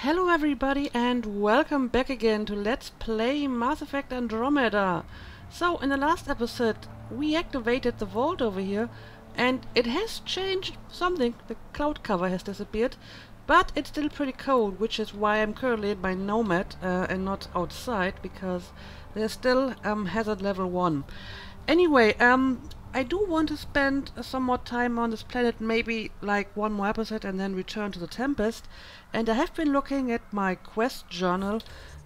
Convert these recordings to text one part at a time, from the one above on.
Hello everybody and welcome back again to Let's Play Mass Effect Andromeda. So in the last episode we activated the vault over here and it has changed something. The cloud cover has disappeared, but it's still pretty cold, which is why I'm currently at my Nomad and not outside, because there's still hazard level 1. Anyway, I do want to spend some more time on this planet, maybe like one more episode and then return to the Tempest. And I have been looking at my quest journal,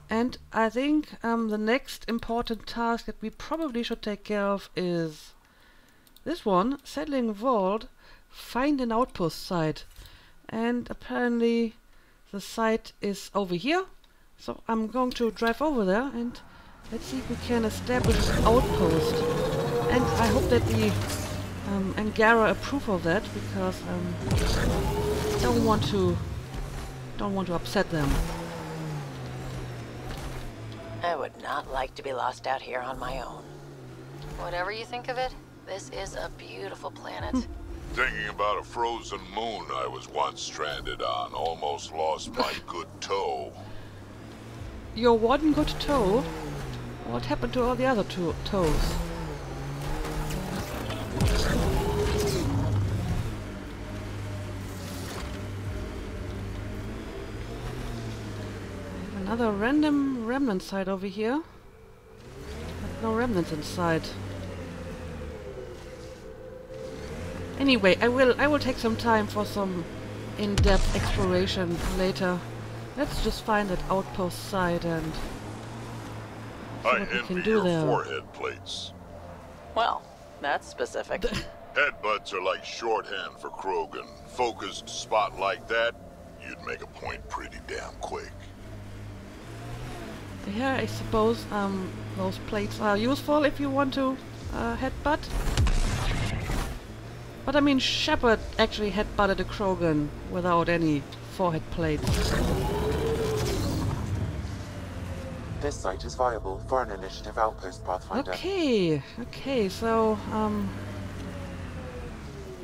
and I think the next important task that we probably should take care of is this one: settling vault, find an outpost site. And apparently the site is over here, so I'm going to drive over there and let's see if we can establish an outpost. And I hope that the Angara approve of that, because don't want to upset them. I would not like to be lost out here on my own. Whatever you think of it, this is a beautiful planet. Thinking about a frozen moon I was once stranded on, almost lost my good toe. Your one good toe? What happened to all the other two toes? Another random remnant site over here. But no remnants inside. Anyway, I will take some time for some in-depth exploration later. Let's just find that outpost site and see I what we can envy do your there. forehead plates. Well, that's specific. Headbutts are like shorthand for Krogan. Focused spot like that, you'd make a point pretty damn quick. Yeah, I suppose those plates are useful if you want to headbutt. But I mean, Shepard actually headbutted a Krogan without any forehead plates. This site is viable for an initiative outpost, Pathfinder. Okay, so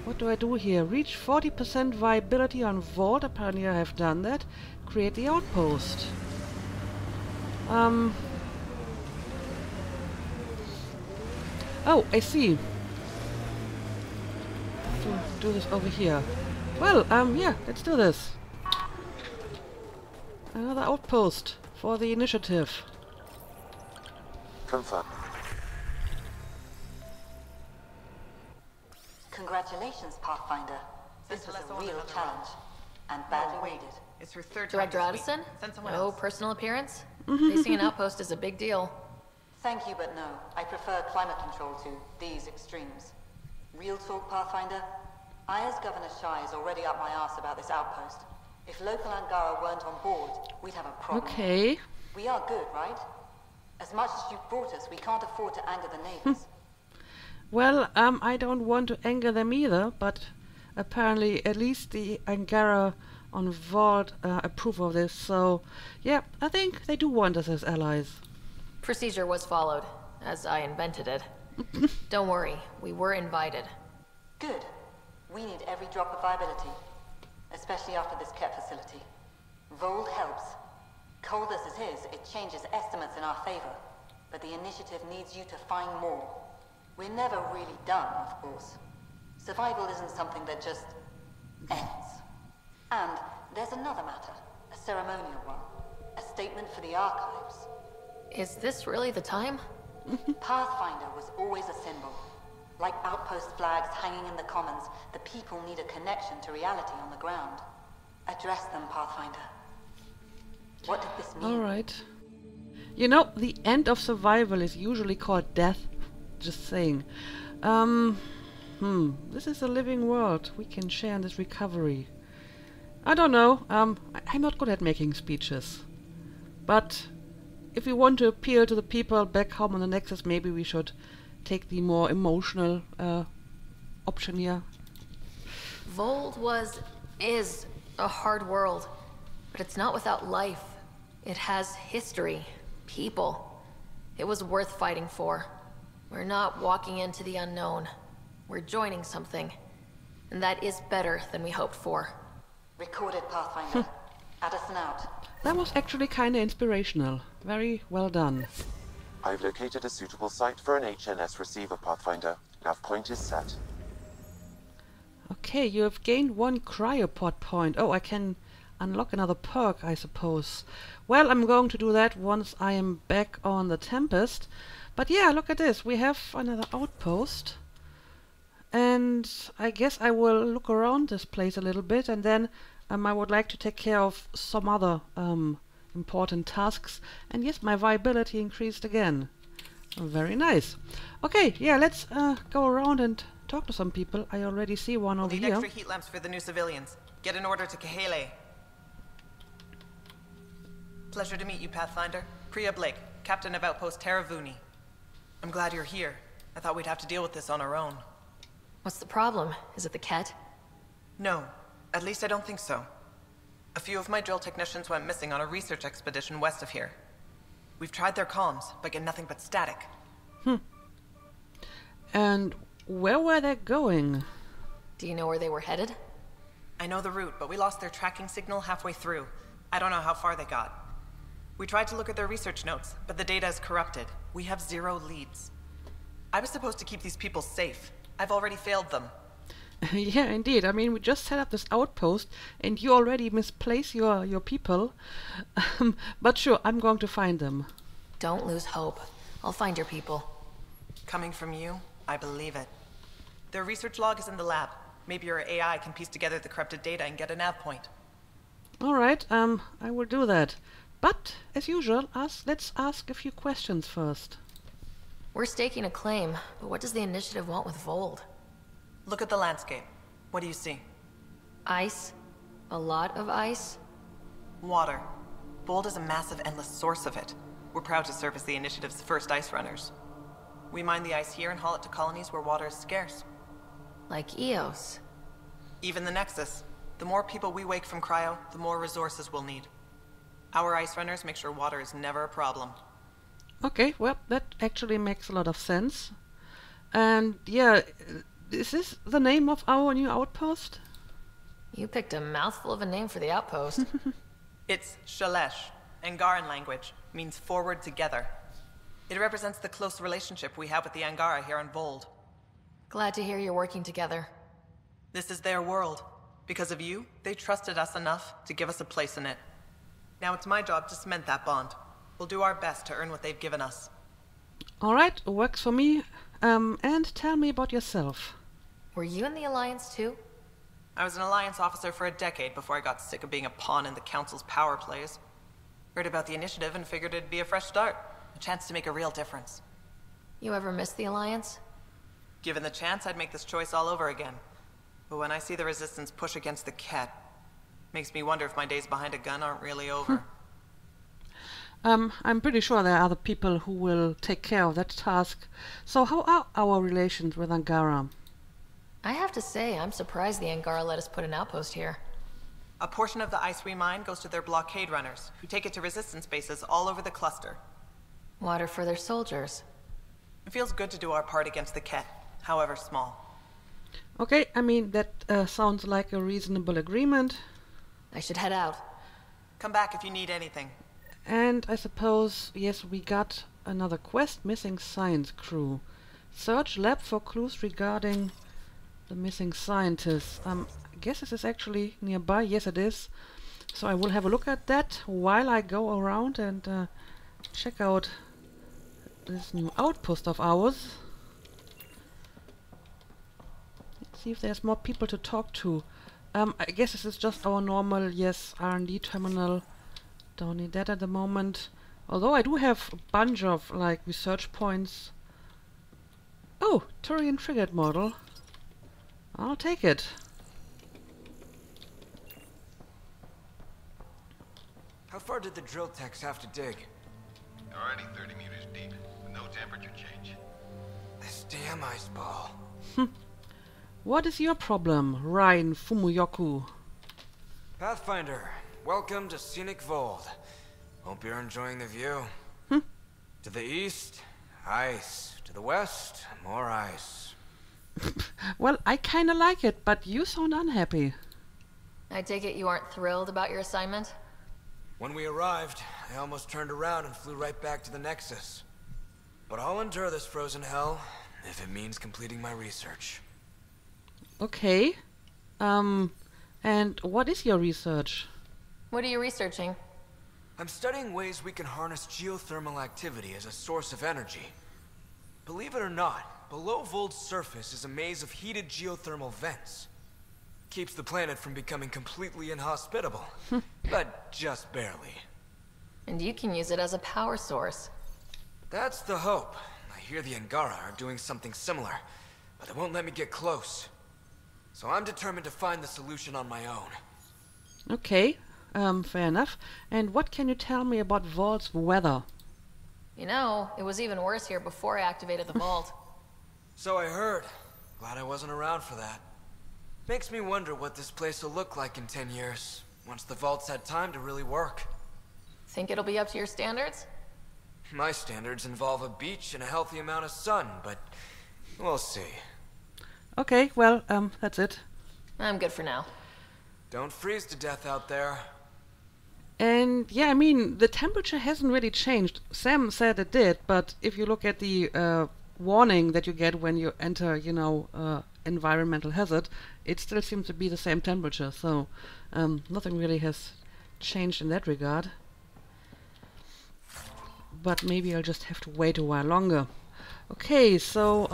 what do I do here? Reach 40% viability on vault. Apparently I have done that. Create the outpost. Oh, I see. To do this over here. Well, yeah, let's do this. Another outpost for the initiative. Confirm. Congratulations, Pathfinder. This was a real challenge, and badly weighted. It's her third time Director this week. Addison? Send someone No else. personal appearance? Facing an outpost is a big deal. Thank you, but no. I prefer climate control to these extremes. Real talk, Pathfinder? I, as Governor Shai, is already up my arse about this outpost. If local Angara weren't on board, we'd have a problem. Okay. We are good, right? As much as you've brought us, we can't afford to anger the neighbors. Well, I don't want to anger them either, but apparently at least the Angara on Vault approve of this, so yeah, I think they do want us as allies. Procedure was followed, as I invented it. Don't worry, we were invited. Good. We need every drop of viability, especially after this Ket facility. Vold helps. Cold as it is, it changes estimates in our favor, but the initiative needs you to find more. We're never really done, of course. Survival isn't something that just ends. And there's another matter, a ceremonial one, a statement for the archives. Is this really the time? Pathfinder was always a symbol. Like outpost flags hanging in the commons, the people need a connection to reality on the ground. Address them, Pathfinder. What did this mean? Alright. You know, the end of survival is usually called death. Just saying. This is a living world. We can share in this recovery. I don't know. I'm not good at making speeches. But if we want to appeal to the people back home on the Nexus, maybe we should take the more emotional option here. Vold is a hard world, but it's not without life. It has history, people. It was worth fighting for. We're not walking into the unknown. We're joining something, and that is better than we hoped for. Recorded, Pathfinder. Addison out. that was actually kinda inspirational. Very well done. I've located a suitable site for an HNS receiver, Pathfinder. Nav point is set. Okay, you have gained 1 cryopod point. Oh, I can unlock another perk, I suppose. Well, I'm going to do that once I am back on the Tempest. But yeah, look at this. We have another outpost. And I guess I will look around this place a little bit, and then I would like to take care of some other important tasks. And yes, my viability increased again. Very nice. Okay, yeah, let's go around and talk to some people. I already see one over Need here. extra heat lamps for the new civilians. Get an order to Kahele. Pleasure to meet you, Pathfinder. Priya Blake, Captain of Outpost Taravuni. I'm glad you're here. I thought we'd have to deal with this on our own. What's the problem? Is it the Ket? No, at least I don't think so. A few of my drill technicians went missing on a research expedition west of here. We've tried their comms, but get nothing but static. And where were they going? Do you know where they were headed? I know the route, but we lost their tracking signal halfway through. I don't know how far they got. We tried to look at their research notes, but the data is corrupted. We have 0 leads. I was supposed to keep these people safe. I've already failed them. Yeah, indeed. I mean, we just set up this outpost, and you already misplace your people. But sure, I'm going to find them. Don't lose hope. I'll find your people. Coming from you, I believe it. Their research log is in the lab. Maybe your AI can piece together the corrupted data and get a nav point. All right, I will do that. But, as usual, let's ask a few questions first. We're staking a claim, but what does the initiative want with Vold? Look at the landscape. What do you see? Ice? A lot of ice? Water. Bold is a massive, endless source of it. We're proud to serve as the initiative's first ice runners. We mine the ice here and haul it to colonies where water is scarce. Like Eos? Even the Nexus. The more people we wake from cryo, the more resources we'll need. Our ice runners make sure water is never a problem. Okay, well, that actually makes a lot of sense. And yeah, is this the name of our new outpost? You picked a mouthful of a name for the outpost. It's Shalesh. Angaran language means forward together. It represents the close relationship we have with the Angara here on Vold. Glad to hear you're working together. This is their world. Because of you, they trusted us enough to give us a place in it. Now it's my job to cement that bond. We'll do our best to earn what they've given us. All right, works for me. And tell me about yourself. Were you in the Alliance too? I was an Alliance officer for a decade before I got sick of being a pawn in the Council's power plays. Heard about the initiative and figured it'd be a fresh start. A chance to make a real difference. You ever miss the Alliance? Given the chance, I'd make this choice all over again. But when I see the Resistance push against the Ket, makes me wonder if my days behind a gun aren't really over. I'm pretty sure there are other people who will take care of that task. So how are our relations with Angara? I have to say, I'm surprised the Angara let us put an outpost here. A portion of the ice we mine goes to their blockade runners, who take it to Resistance bases all over the cluster. Water for their soldiers. It feels good to do our part against the Ket, however small. Okay, I mean, that sounds like a reasonable agreement. I should head out. Come back if you need anything. And I suppose, yes, we got another quest, missing science crew. Search lab for clues regarding the missing scientists. I guess this is actually nearby. Yes, it is. So I will have a look at that while I go around and check out this new outpost of ours. Let's see if there's more people to talk to. I guess this is just our normal, yes, R&D terminal. Don't need that at the moment. Although I do have a bunch of, like, research points. Oh, Turian frigate model. I'll take it. How far did the drill techs have to dig? Already 30 meters deep, with no temperature change. This damn ice ball. What is your problem, Ryan Fumuyoku? Pathfinder, welcome to Scenic Vold. Hope you're enjoying the view. To the east, ice. To the west, more ice. Well, I kinda like it, but you sound unhappy. I take it you aren't thrilled about your assignment? When we arrived, I almost turned around and flew right back to the Nexus. But I'll endure this frozen hell if it means completing my research. Okay. And what is your research? What are you researching? I'm studying ways we can harness geothermal activity as a source of energy. Believe it or not, below Vold's surface is a maze of heated geothermal vents. Keeps the planet from becoming completely inhospitable, but just barely. And you can use it as a power source. That's the hope. I hear the Angara are doing something similar, but they won't let me get close. So I'm determined to find the solution on my own. Okay, fair enough. And what can you tell me about Vault's weather? You know, it was even worse here before I activated the vault. So I heard. Glad I wasn't around for that. Makes me wonder what this place will look like in 10 years, once the vault's had time to really work. Think it'll be up to your standards? My standards involve a beach and a healthy amount of sun, but we'll see. Okay, well, that's it. I'm good for now. Don't freeze to death out there. And yeah, I mean, the temperature hasn't really changed. Sam said it did, but if you look at the warning that you get when you enter, you know, environmental hazard, it still seems to be the same temperature. So nothing really has changed in that regard. But maybe I'll just have to wait a while longer. Okay, so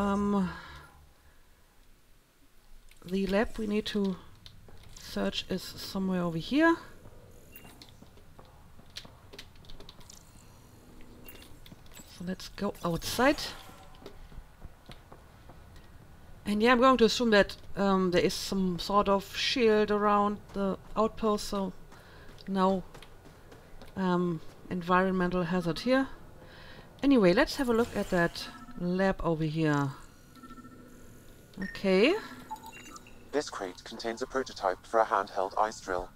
the lab we need to search is somewhere over here. So let's go outside. And yeah, I'm going to assume that there is some sort of shield around the outpost, so no environmental hazard here. Anyway, let's have a look at that lab over here. Okay. This crate contains a prototype for a handheld ice drill.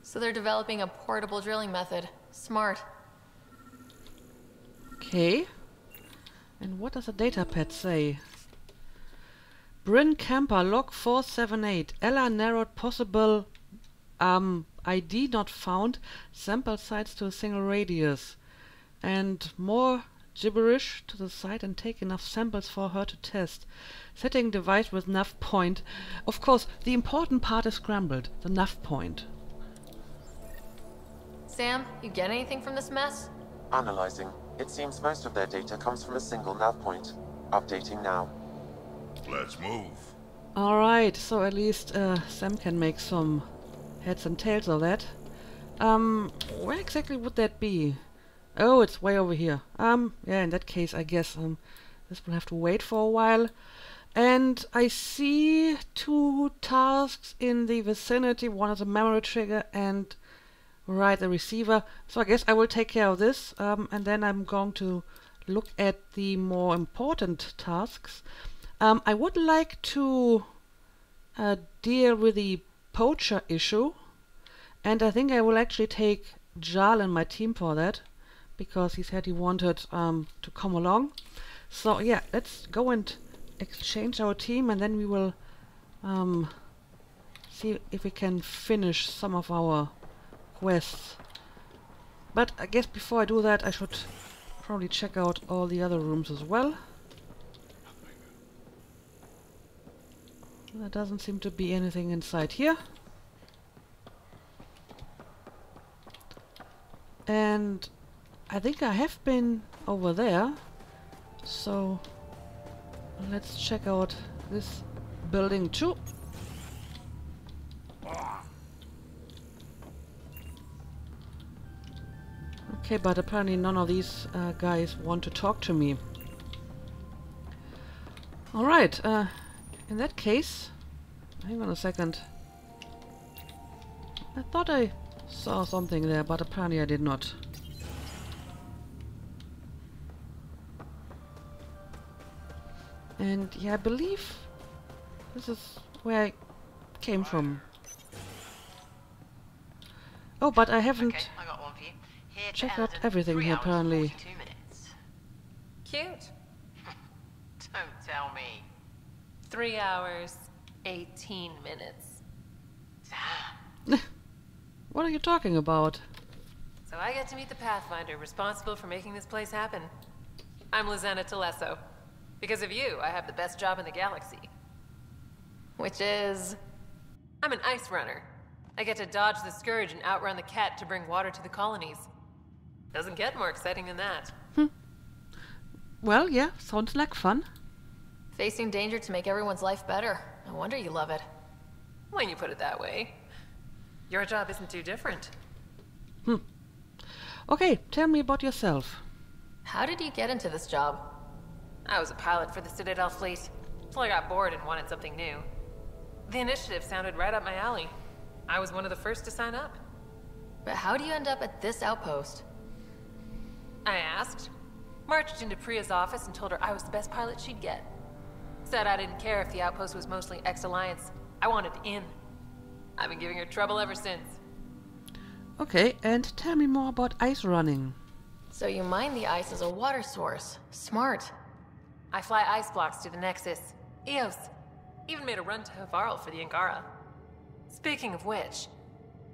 So they're developing a portable drilling method. Smart. Okay. And what does the datapad say? Bryn Camper log 478. Ella narrowed possible ID not found. Sample sites to a single radius. And more gibberish to the site and take enough samples for her to test. Setting device with nav point. Of course, the important part is scrambled. The nav point. Sam, you get anything from this mess? Analyzing. It seems most of their data comes from a single nav point. Updating now. Let's move. Alright, so at least Sam can make some heads and tails of that. Where exactly would that be? Oh, it's way over here. Yeah, in that case, I guess this will have to wait for a while. And I see 2 tasks in the vicinity. One is a memory trigger and the receiver. So I guess I will take care of this, and then I'm going to look at the more important tasks. I would like to deal with the poacher issue, and I think I will actually take Jarl and my team for that, because he said he wanted to come along. So yeah, let's go and exchange our team, and then we will see if we can finish some of our quests. But I guess before I do that, I should probably check out all the other rooms as well. There doesn't seem to be anything inside here. And I think I have been over there, so let's check out this building too. Okay, but apparently none of these guys want to talk to me. Alright, in that case, hang on a second. I thought I saw something there, but apparently I did not. And yeah, I believe this is where I came from. Oh, but I haven't I got one for you. Here to checked out Eldon, everything 3 here hours, apparently. 42 minutes. Cute. Don't tell me. 3 hours, 18 minutes. Damn. What are you talking about? So I get to meet the Pathfinder responsible for making this place happen. I'm Lizanna Telesso. Because of you, I have the best job in the galaxy. Which is... I'm an ice runner. I get to dodge the Scourge and outrun the Cat to bring water to the colonies. Doesn't get more exciting than that. Well, yeah, sounds like fun. Facing danger to make everyone's life better. No wonder you love it. When you put it that way. Your job isn't too different. Okay, tell me about yourself. How did you get into this job? I was a pilot for the Citadel fleet, until I got bored and wanted something new. The initiative sounded right up my alley. I was one of the first to sign up. But how do you end up at this outpost? I asked. Marched into Priya's office and told her I was the best pilot she'd get. Said I didn't care if the outpost was mostly ex-Alliance. I wanted in. I've been giving her trouble ever since. Okay, and tell me more about ice running. So you mine the ice as a water source. Smart. I fly ice blocks to the Nexus. Eos. Even made a run to Havarl for the Angara. Speaking of which,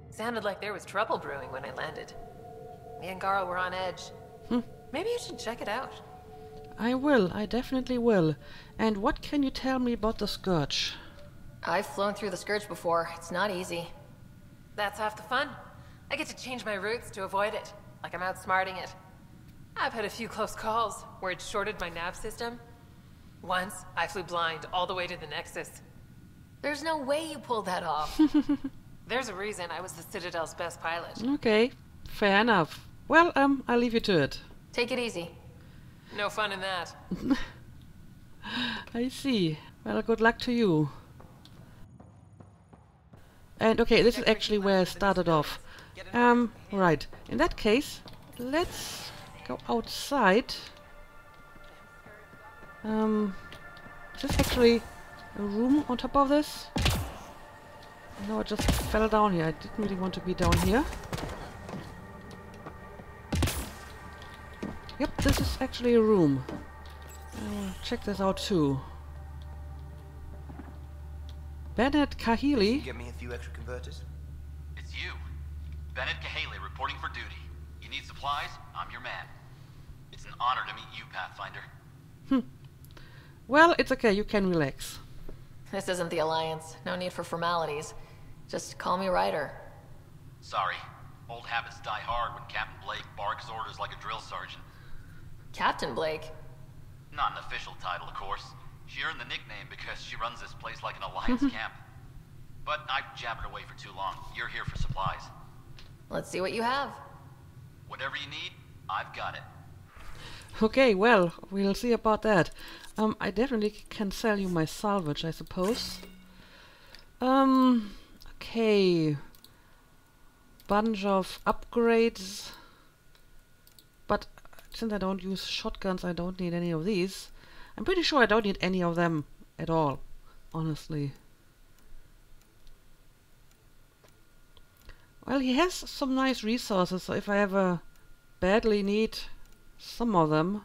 sounded like there was trouble brewing when I landed. The Angara were on edge. Maybe you should check it out. I will, I definitely will. And what can you tell me about the Scourge? I've flown through the Scourge before. It's not easy. That's half the fun. I get to change my routes to avoid it, like I'm outsmarting it. I've had a few close calls where it shorted my nav system. Once, I flew blind all the way to the Nexus. There's no way you pulled that off. There's a reason I was the Citadel's best pilot. Okay, fair enough. Well, I'll leave you to it. Take it easy. No fun in that. I see. Well, good luck to you. And okay, this is actually where I started off. Right. In that case, let's go outside. Is this actually a room on top of this? No, I just fell down here. I didn't really want to be down here. Yep, this is actually a room. Check this out too. Bennett Kahili. Get me a few extra converters. It's you. Bennett Cahaley reporting for duty. You need supplies? I'm your man. It's an honor to meet you, Pathfinder. Well, it's okay, you can relax. This isn't the Alliance. No need for formalities. Just call me Ryder. Sorry. Old habits die hard when Captain Blake barks orders like a drill sergeant. Captain Blake? Not an official title, of course. She earned the nickname because she runs this place like an Alliance camp. But I've jabbered away for too long. You're here for supplies. Let's see what you have. Whatever you need, I've got it. Okay, well, we'll see about that. I definitely can sell you my salvage, I suppose. Okay. Bunch of upgrades. But since I don't use shotguns, I don't need any of these. I'm pretty sure I don't need any of them at all, honestly. Well, he has some nice resources, so if I ever badly need some of them,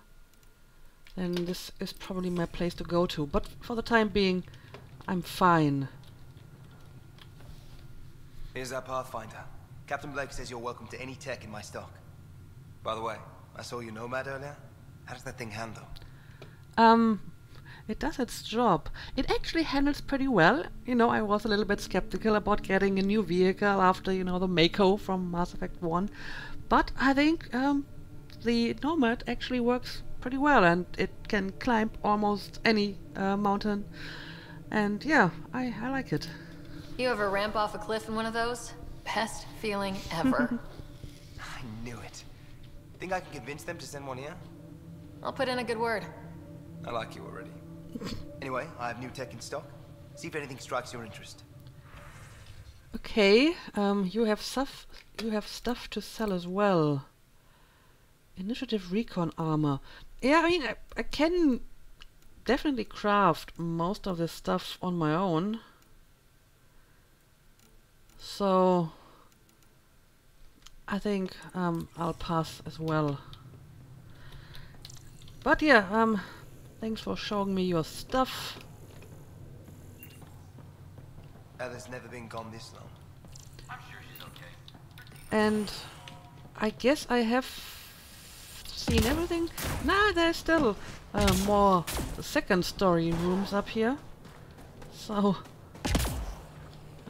then this is probably my place to go to. But for the time being, I'm fine. Here's our Pathfinder. Captain Blake says you're welcome to any tech in my stock. By the way, I saw your Nomad earlier. How does that thing handle? It does its job. It actually handles pretty well. You know, I was a little bit skeptical about getting a new vehicle after, you know, the Mako from Mass Effect 1. But I think the Nomad actually works pretty well, and it can climb almost any mountain. And yeah, I like it. You ever ramp off a cliff in one of those? Best feeling ever. I knew it. Think I can convince them to send one here? I'll put in a good word. I like you already. Anyway, I have new tech in stock. See if anything strikes your interest. Okay, you have stuff to sell as well. Initiative recon armor. Yeah, I mean, I can definitely craft most of this stuff on my own. So I think I'll pass as well. But yeah, thanks for showing me your stuff. Ella's never been gone this long. I'm sure she's okay. And I guess I have seen everything. Nah, there's still more second story rooms up here. So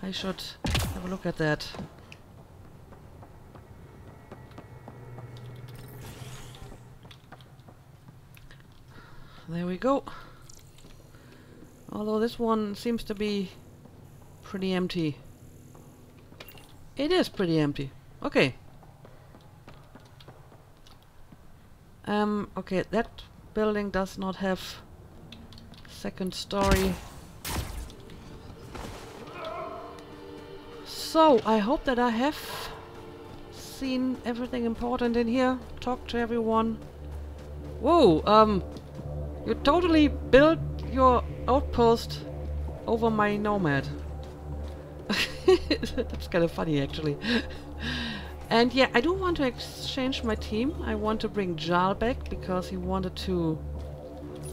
I should have a look at that. There we go. Although this one seems to be pretty empty. It is pretty empty. Okay. Okay, that building does not have second story. So, I hope that I have seen everything important in here. Talked to everyone. Whoa, you totally built your outpost over my Nomad. That's kind of funny, actually. And yeah, I do want to exchange my team. I want to bring Jarl back because he wanted to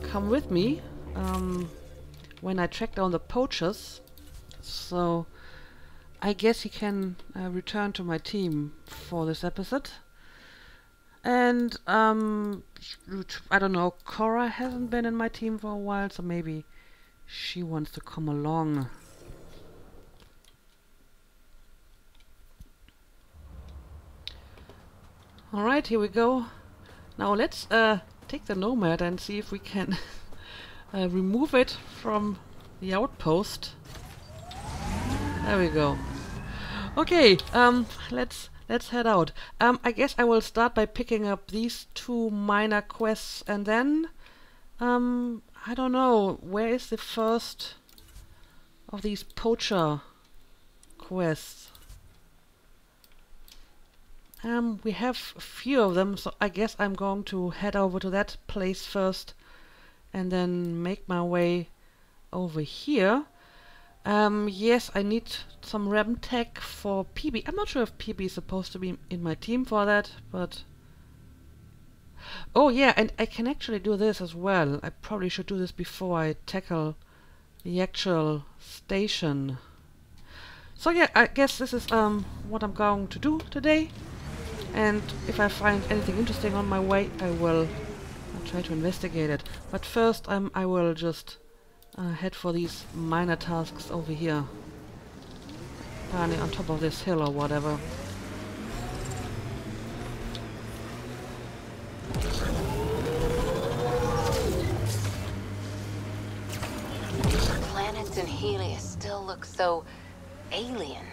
come with me when I track down the poachers. So I guess he can return to my team for this episode. And I don't know, Cora hasn't been in my team for a while, so maybe she wants to come along. Alright, here we go. Now let's take the Nomad and see if we can remove it from the outpost. There we go. Okay, let's head out. I guess I will start by picking up these two minor quests and then I don't know, where is the first of these poacher quests? We have a few of them, so I guess I'm going to head over to that place first and then make my way over here. Yes, I need some RAM tech for PB. I'm not sure if PB is supposed to be in my team for that, but... Oh yeah, and I can actually do this as well. I probably should do this before I tackle the actual station. So yeah, I guess this is what I'm going to do today. And if I find anything interesting on my way, I'll try to investigate it. But first, I will just head for these minor tasks over here. Apparently on top of this hill or whatever. Planets in Helios still look so alien.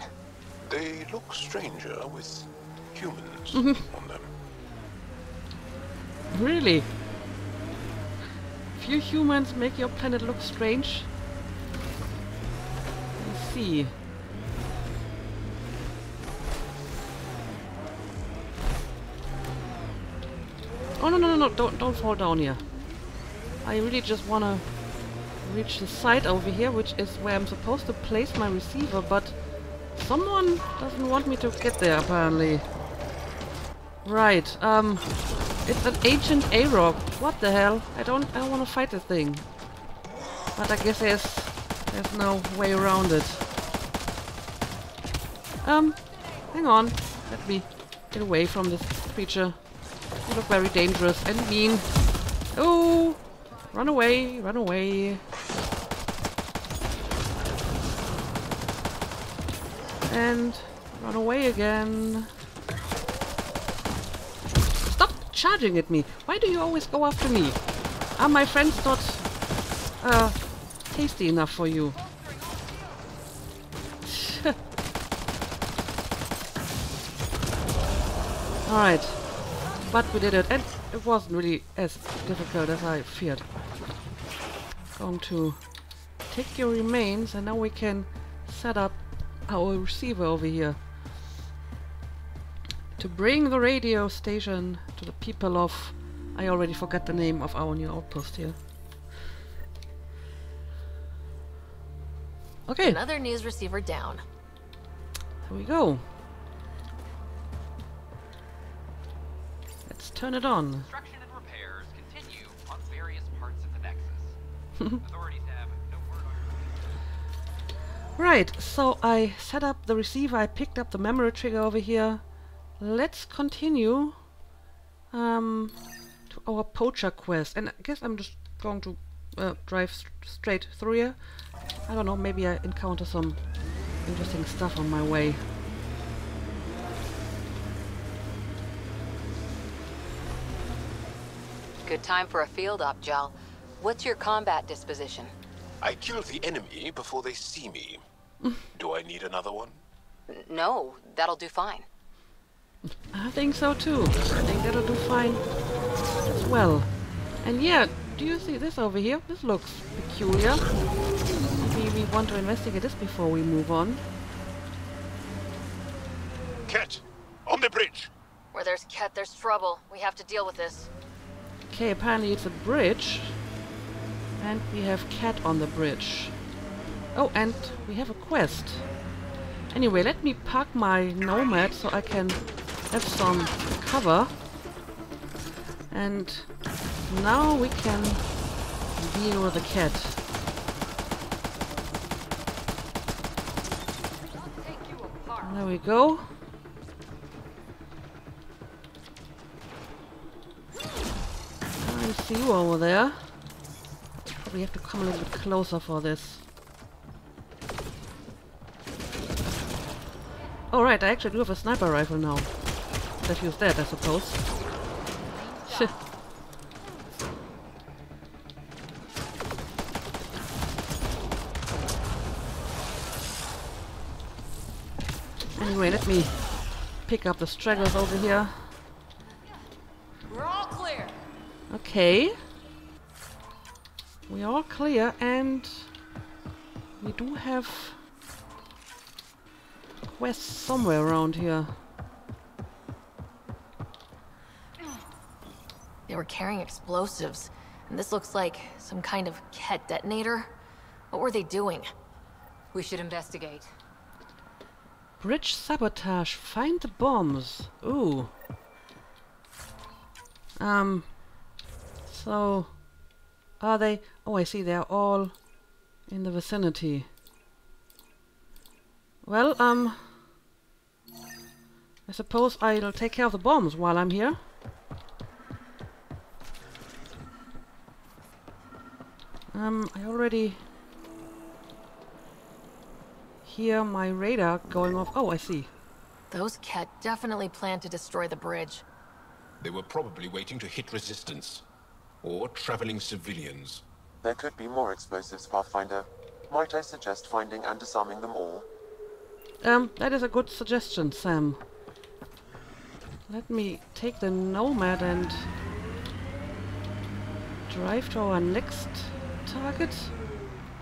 They look stranger with humans on them. Really? Few humans make your planet look strange? I see. Oh no, don't fall down here. I really just wanna reach the site over here, which is where I'm supposed to place my receiver, but someone doesn't want me to get there apparently. Right, it's an ancient A-Rock. What the hell? I don't want to fight this thing. But I guess there's no way around it. Hang on. Let me get away from this creature. You look very dangerous and mean. Oh! Run away, run away. And run away again. Stop charging at me. Why do you always go after me? Are my friends not tasty enough for you? Alright. But we did it, and it wasn't really as difficult as I feared. Going to take your remains, and now we can set up our receiver over here to bring the radio station to the people of... I already forgot the name of our new outpost here. Okay. Another news receiver down. There we go. Let's turn it on. Construction and repairs continue on various parts of the Nexus. Authorities have no word on... Right, so I set up the receiver, I picked up the memory trigger over here. let's continue to our poacher quest. And I guess I'm just going to drive straight through here. I don't know, maybe I encounter some interesting stuff on my way. Good time for a field op, Jal. What's your combat disposition? I kill the enemy before they see me. Do I need another one? No, that'll do fine. I think so too. I think that'll do fine as well. And yeah, do you see this over here? This looks peculiar. Maybe we want to investigate this before we move on. Cat, on the bridge. Where there's Ket, there's trouble. We have to deal with this. Okay, apparently it's a bridge. And we have Cat on the bridge. Oh, and we have a quest. Anyway, let me park my Nomad so I can have some cover. And now we can deal with the Cat. There we go. I see you over there. We have to come a little bit closer for this. Alright, I actually do have a sniper rifle now. Let's use that, I suppose. Anyway, let me pick up the stragglers over here. We're all clear. Okay. We are all clear, and we do have quests somewhere around here. They were carrying explosives, and this looks like some kind of Ket detonator. What were they doing? We should investigate. Bridge sabotage. Find the bombs. Ooh. So are they? Oh, I see. They're all in the vicinity. Well, I suppose I'll take care of the bombs while I'm here. I already hear my radar going off. Oh, I see. Those Ket definitely planned to destroy the bridge. They were probably waiting to hit resistance. Or traveling civilians. There could be more explosives, Pathfinder. Might I suggest finding and disarming them all? That is a good suggestion, Sam. Let me take the Nomad and drive to our next target.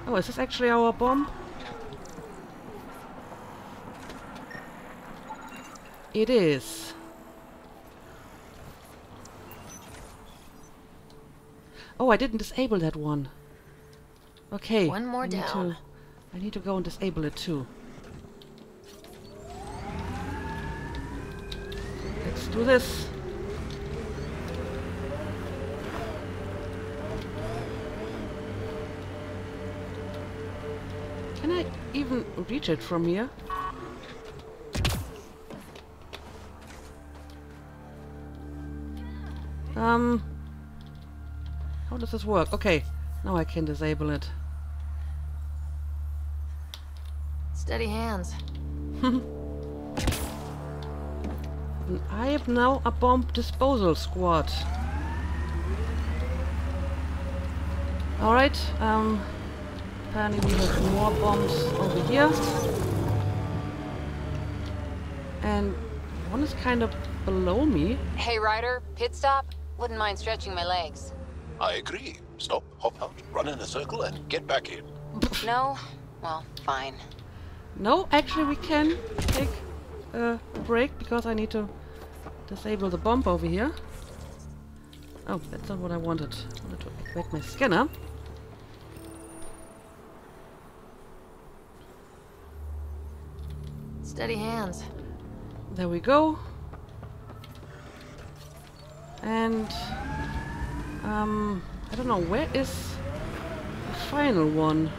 Oh, is this actually our bomb? It is. Oh, I didn't disable that one. Okay. One more down. I need to go and disable it too. Let's do this. Can I even reach it from here? How does this work? Okay, now I can disable it. Steady hands. I have now a bomb disposal squad. Alright, apparently we have more bombs over here. And one is kind of below me. Hey, Ryder, pit stop? Wouldn't mind stretching my legs. I agree. Stop, hop out, run in a circle, and get back in. No? Well, fine. No, actually we can take a break because I need to disable the bomb over here. Oh, that's not what I wanted. I wanted to activate my scanner. Steady hands. There we go. And I don't know, where is the final one?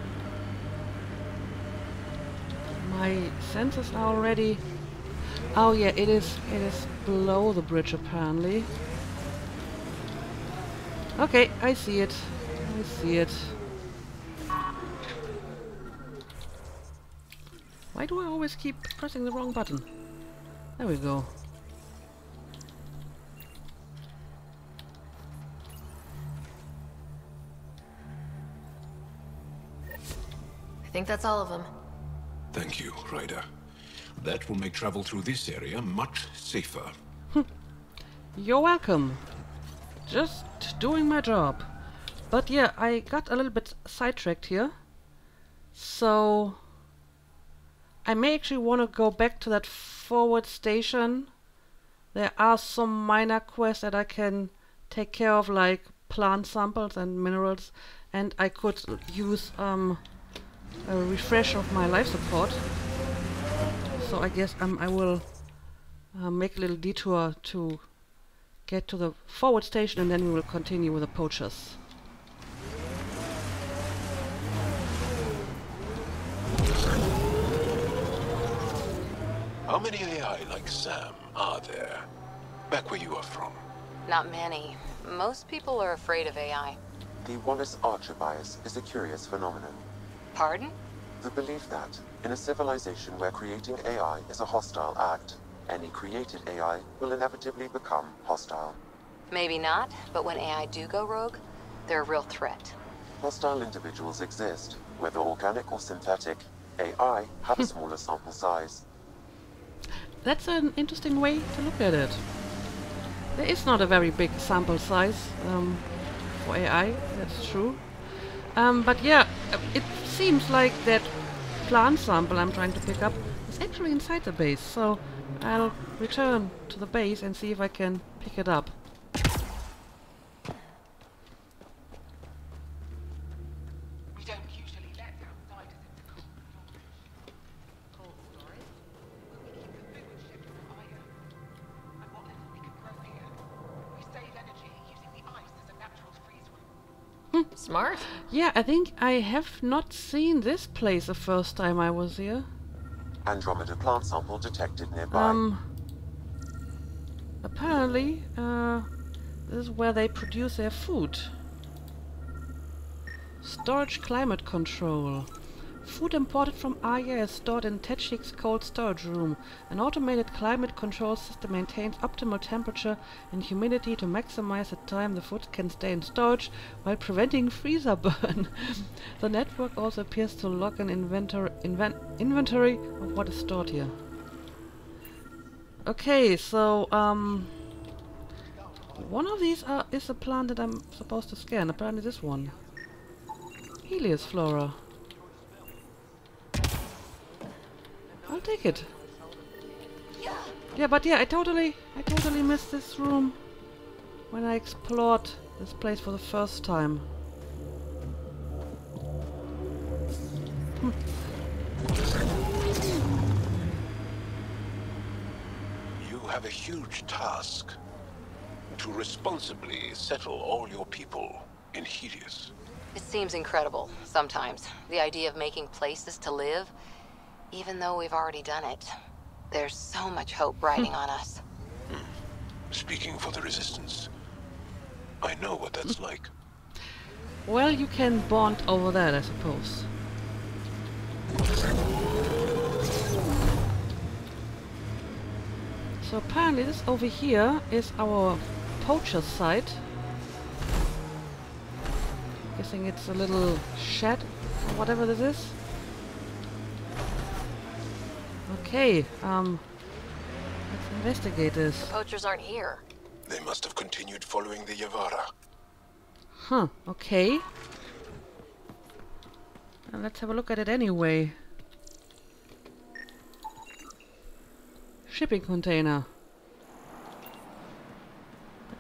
My sensors are already... Oh yeah, it is below the bridge apparently. Okay, I see it. I see it. Why do I always keep pressing the wrong button? There we go. I think that's all of them. Thank you, Ryder. That will make travel through this area much safer. You're welcome. Just doing my job. But yeah, I got a little bit sidetracked here. So I may actually want to go back to that forward station. There are some minor quests that I can take care of, like plant samples and minerals, and I could use a refresh of my life support. So I guess I will make a little detour to get to the forward station, and then we will continue with the poachers. How many AI like Sam are there? Back where you are from? Not many. Most people are afraid of AI. The Wallace-Archer bias is a curious phenomenon. Pardon? The belief that, in a civilization where creating AI is a hostile act, any created AI will inevitably become hostile. Maybe not, but when AI do go rogue, they're a real threat. Hostile individuals exist, whether organic or synthetic. AI have a smaller sample size. That's an interesting way to look at it. There is not a very big sample size for AI, that's true. But yeah, it seems like that plant sample I'm trying to pick up is actually inside the base, so I'll return to the base and see if I can pick it up. We don't usually let outsiders into cold storage. We keep the food shipped from Aya. And what little we can grow here, we save energy using the ice as a natural freeze room. Smart. Yeah, I think I have not seen this place the first time I was here. Andromeda plant sample detected nearby. Apparently, this is where they produce their food. Storage climate control. Food imported from Aya is stored in Tetchik's cold storage room. An automated climate control system maintains optimal temperature and humidity to maximize the time the food can stay in storage while preventing freezer burn. The network also appears to log an inventory of what is stored here. Okay, so one of these is a plant that I'm supposed to scan. Apparently this one. Helios flora. I'll take it. Yeah, but yeah, I totally missed this room when I explored this place for the first time. You have a huge task. To responsibly settle all your people in Helios. It seems incredible, sometimes. The idea of making places to live, even though we've already done it. There's so much hope riding on us. Speaking for the Resistance, I know what that's like. Well, you can bond over that, I suppose. So apparently this over here is our poacher's site. Guessing it's a little shed or whatever this is. Okay, let's investigate this. The poachers aren't here. They must have continued following the Yavara. Huh, okay. Well, let's have a look at it anyway. Shipping container.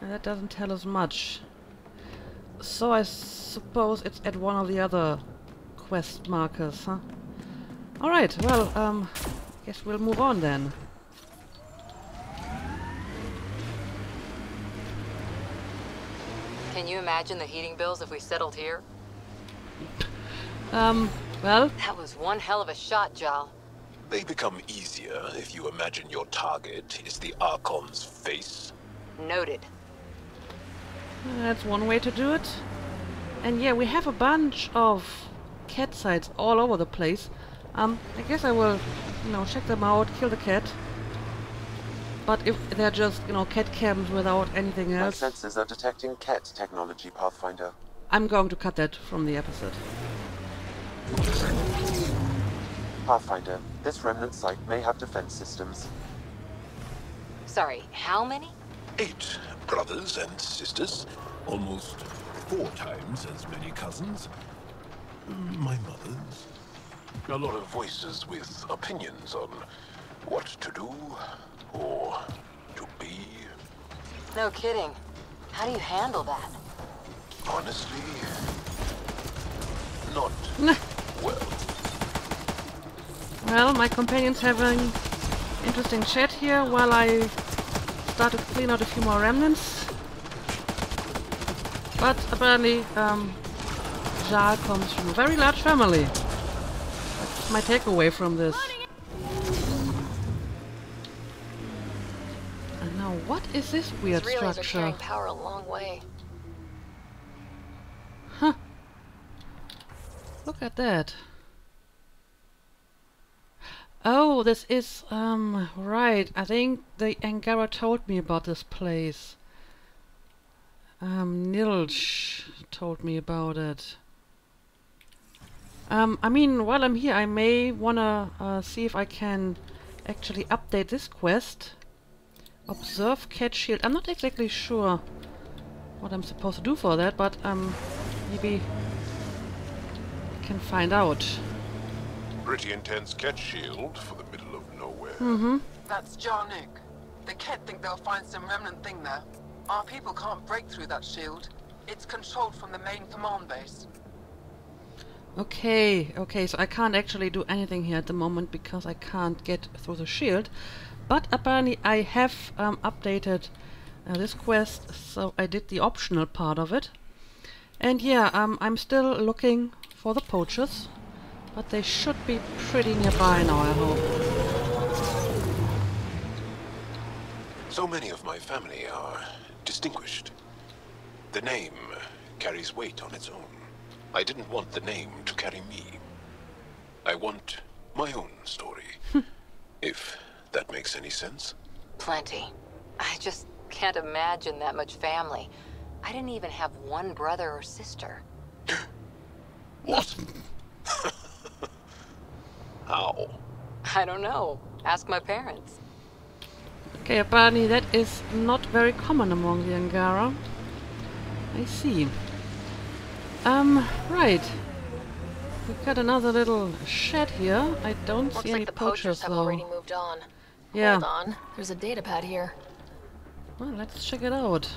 That doesn't tell us much. So I suppose it's at one of the other quest markers, huh? Alright, well, guess we'll move on then. Can you imagine the heating bills if we settled here? Well... That was one hell of a shot, Jal. They become easier if you imagine your target is the Archon's face. Noted. That's one way to do it. And yeah, we have a bunch of cat sites all over the place. I guess I will, check them out, kill the cat. But if they're just, cat camps without anything My else, sensors are detecting cat technology, Pathfinder. I'm going to cut that from the episode. Pathfinder, this remnant site may have defense systems. Sorry, how many? 8 brothers and sisters. Almost 4 times as many cousins. My mother's. A lot of voices with opinions on what to do or to be. No kidding. How do you handle that? Honestly, not well. Well, my companion's having interesting chat here while I start to clean out a few more remnants. But apparently, Jar comes from a very large family. That's my takeaway from this. And now, what is this weird These relays are structure? carrying power a long way. Huh. Look at that. Oh, this is, right. I think the Angara told me about this place. Nilch told me about it. I mean, while I'm here, I may wanna see if I can actually update this quest. Observe cat shield. I'm not exactly sure what I'm supposed to do for that, but maybe I can find out. Pretty intense cat shield for the middle of nowhere. Mm-hmm. That's Jarnuk. The Ket think they'll find some remnant thing there. Our people can't break through that shield. It's controlled from the main command base. Okay, so I can't actually do anything here at the moment because I can't get through the shield. But apparently I have updated this quest, so I did the optional part of it. And yeah, I'm still looking for the poachers, but they should be pretty nearby now, I hope. So many of my family are distinguished. The name carries weight on its own. I didn't want the name to carry me. I want my own story. If that makes any sense. Plenty. I just can't imagine that much family. I didn't even have one brother or sister. What? How? I don't know. Ask my parents. Okay, apparently that is not very common among the Angara. I see. Right. We've got another little shed here. I don't Looks see any like the poachers have though. already moved on. Yeah. Hold on. There's a data pad here. Well, let's check it out.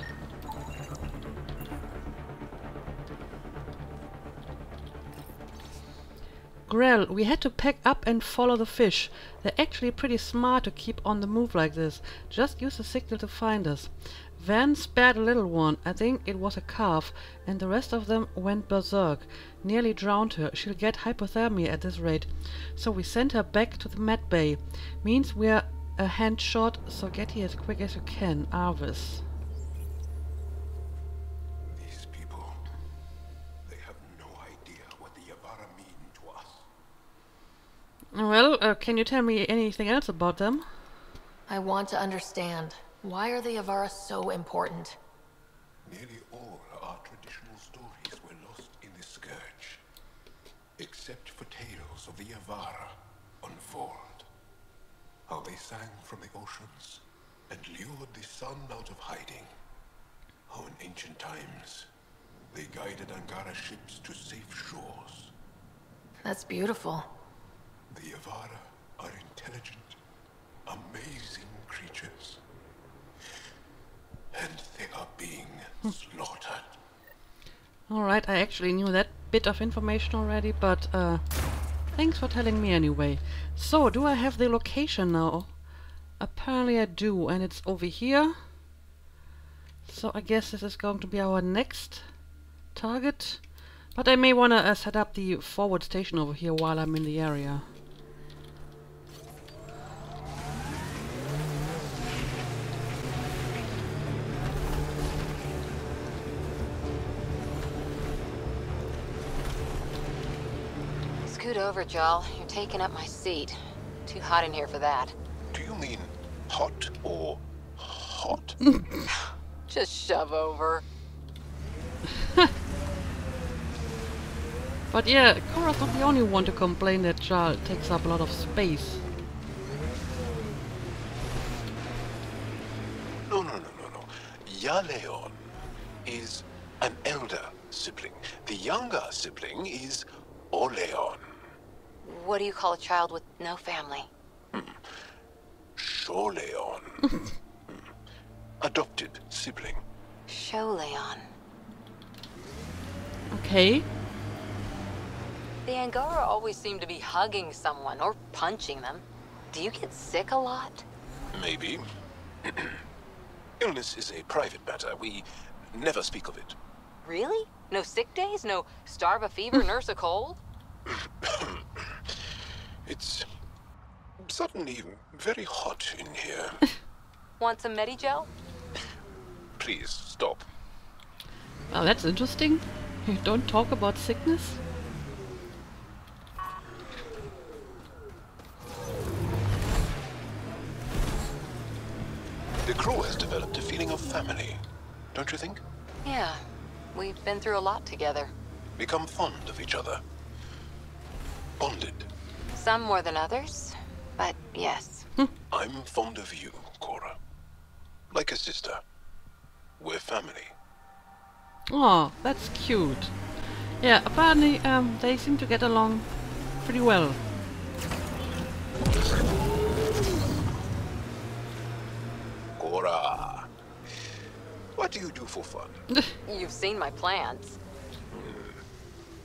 Grell, we had to pack up and follow the fish. They're actually pretty smart to keep on the move like this. Just use the signal to find us. Van spared a little one, I think it was a calf, and the rest of them went berserk. Nearly drowned her. She'll get hypothermia at this rate. So we sent her back to the med bay. Means we're a hand short, so get here as quick as you can. Arvis. These people, they have no idea what the Yavara mean to us. Well, can you tell me anything else about them? I want to understand. Why are the Yavara so important? Nearly all our traditional stories were lost in the Scourge, except for tales of the Yavara unfold. How they sang from the oceans and lured the sun out of hiding. How in ancient times they guided Angara ships to safe shores. That's beautiful. The Yavara are intelligent, amazing creatures. And they are being slaughtered. Alright, I actually knew that bit of information already, but thanks for telling me anyway. So, do I have the location now? Apparently I do, and it's over here. So I guess this is going to be our next target. But I may want to set up the forward station over here while I'm in the area. Scoot over, Jal. You're taking up my seat. Too hot in here for that. Do you mean hot or hot? Just shove over. But yeah, Cora's not the only one to complain that Jarl takes up a lot of space. No. Yaleon is an elder sibling. The younger sibling is Oleon. What do you call a child with no family? Sholeon. Adopted sibling. Sholeon. Okay. The Angara always seem to be hugging someone or punching them. Do you get sick a lot? Maybe. Illness is a private matter. We never speak of it. Really? No sick days? No starve a fever, nurse a cold? It's suddenly very hot in here. Want some Medigel? Please, stop. Well, that's interesting. You don't talk about sickness? The crew has developed a feeling of family, don't you think? Yeah, we've been through a lot together. Become fond of each other. Bonded. Some more than others, but yes. I'm fond of you, Cora. Like a sister. We're family. Oh, that's cute. Yeah, apparently they seem to get along pretty well. Cora, what do you do for fun? You've seen my plans.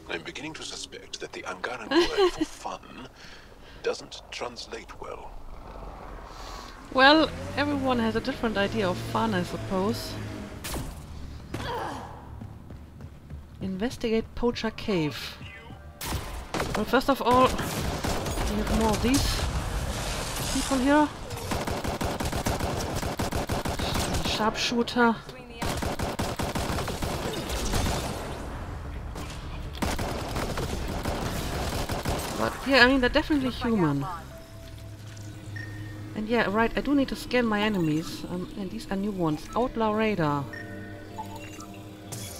I'm beginning to suspect that the Angaran word for fun doesn't translate well. Well, everyone has a different idea of fun, I suppose. Investigate Poacher Cave. Well, first of all, we have more of these people here. Sharpshooter. But yeah, I mean, they're definitely human. And yeah, right, I do need to scan my enemies. And these are new ones. Outlaw Radar.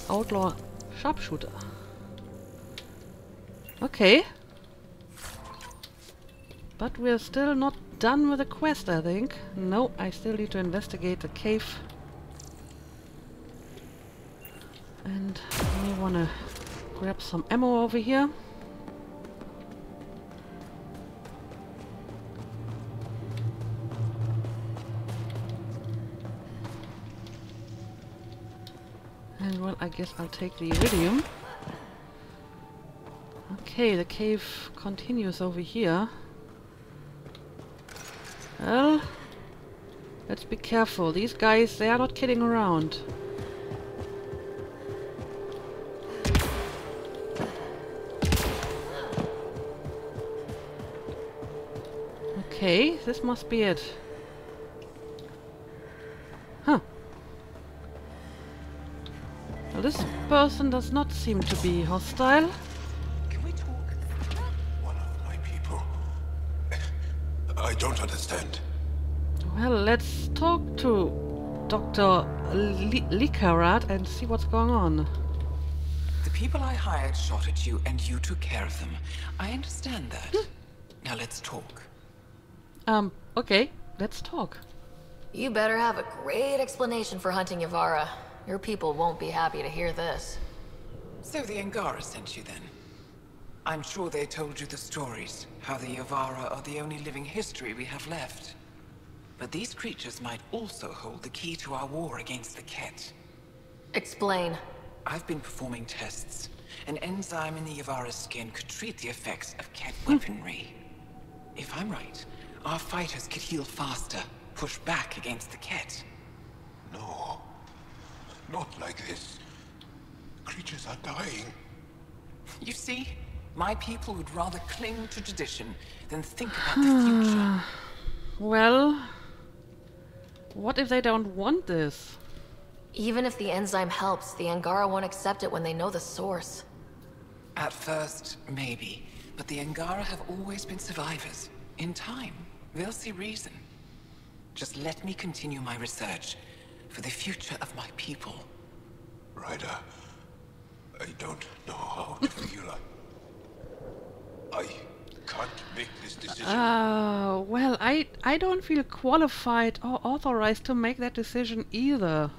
Outlaw Sharpshooter. Okay. But we're still not done with the quest, I think. No, I still need to investigate the cave. And I want to grab some ammo over here. And well, I guess I'll take the iridium. Okay, the cave continues over here. Well, let's be careful. These guys, they are not kidding around. Okay, this must be it. Huh. Well, this person does not seem to be hostile. Can we talk? One of my people. I don't understand. Well, let's talk to Dr. Likarat and see what's going on. The people I hired shot at you, and you took care of them. I understand that. Now let's talk. Okay, let's talk. You better have a great explanation for hunting Yavara. Your people won't be happy to hear this. So the Angara sent you then? I'm sure they told you the stories, how the Yavara are the only living history we have left. But these creatures might also hold the key to our war against the Ket. Explain. I've been performing tests. An enzyme in the Yavara's skin could treat the effects of Ket weaponry. If I'm right, our fighters could heal faster, push back against the Ket. No. Not like this. Creatures are dying. You see, my people would rather cling to tradition than think about the future. Well, what if they don't want this? Even if the enzyme helps, the Angara won't accept it when they know the source. At first, maybe. but the Angara have always been survivors. In time, they'll see reason. Just let me continue my research for the future of my people. Ryder, I don't know how to feel. I can't make this decision. Well, I don't feel qualified or authorized to make that decision either.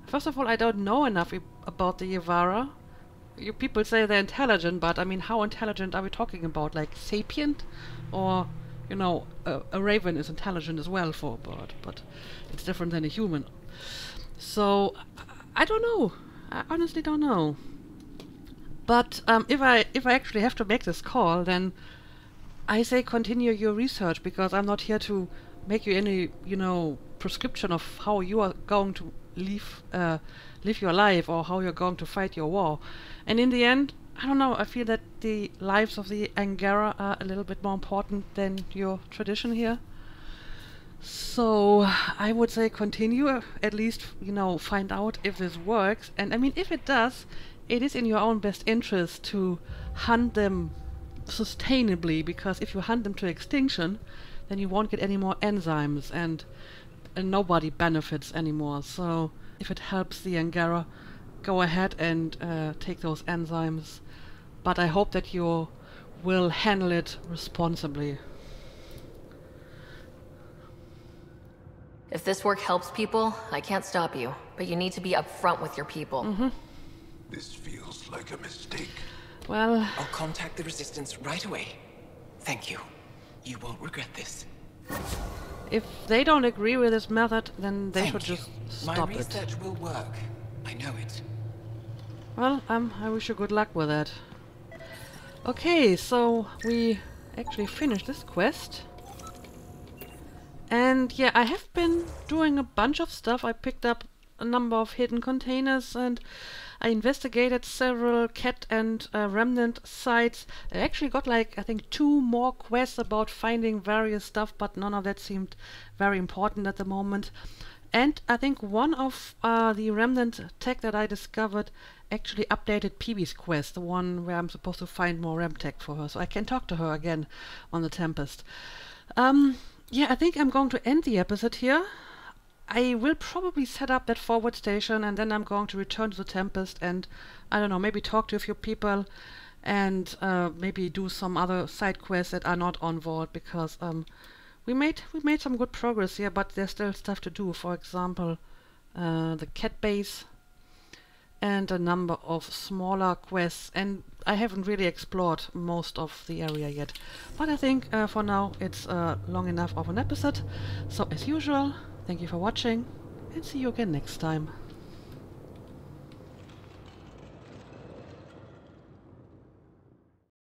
First of all, I don't know enough about the Yevara. You people say they're intelligent, but I mean, how intelligent are we talking about? Like sapient? Or, you know, a raven is intelligent as well for a bird, but it's different than a human. So, I don't know. I honestly don't know. But if I actually have to make this call, then I say continue your research, because I'm not here to make you any, you know, prescription of how you are going to live your life or how you're going to fight your war. And in the end, I don't know, I feel that the lives of the Angara are a little bit more important than your tradition here. So I would say continue, at least, you know, find out if this works. And I mean, if it does, it is in your own best interest to hunt them sustainably, because if you hunt them to extinction, then you won't get any more enzymes, and nobody benefits anymore. So if it helps the Angara, go ahead and take those enzymes. But I hope that you will handle it responsibly. If this work helps people, I can't stop you. But you need to be upfront with your people. This feels like a mistake. Well, I'll contact the Resistance right away. Thank you. You won't regret this. if they don't agree with this method, then they should just My stop it. research will work. I know it. Well, I wish you good luck with that. Okay, so we actually finished this quest. And yeah, I have been doing a bunch of stuff. I picked up a number of hidden containers, and I investigated several cat and remnant sites. I actually got like, I think, 2 more quests about finding various stuff, but none of that seemed very important at the moment. And I think one of the remnant tech that I discovered actually updated Peebee's quest, the one where I'm supposed to find more rem tech for her, so I can talk to her again on the Tempest. Yeah, I think I'm going to end the episode here. I will probably set up that forward station, and then I'm going to return to the Tempest and, I don't know, maybe talk to a few people and maybe do some other side quests that are not on Vault, because we made some good progress here, but there's still stuff to do. For example, the cat base and a number of smaller quests, and I haven't really explored most of the area yet. But I think for now it's long enough of an episode. So as usual, thank you for watching, and see you again next time.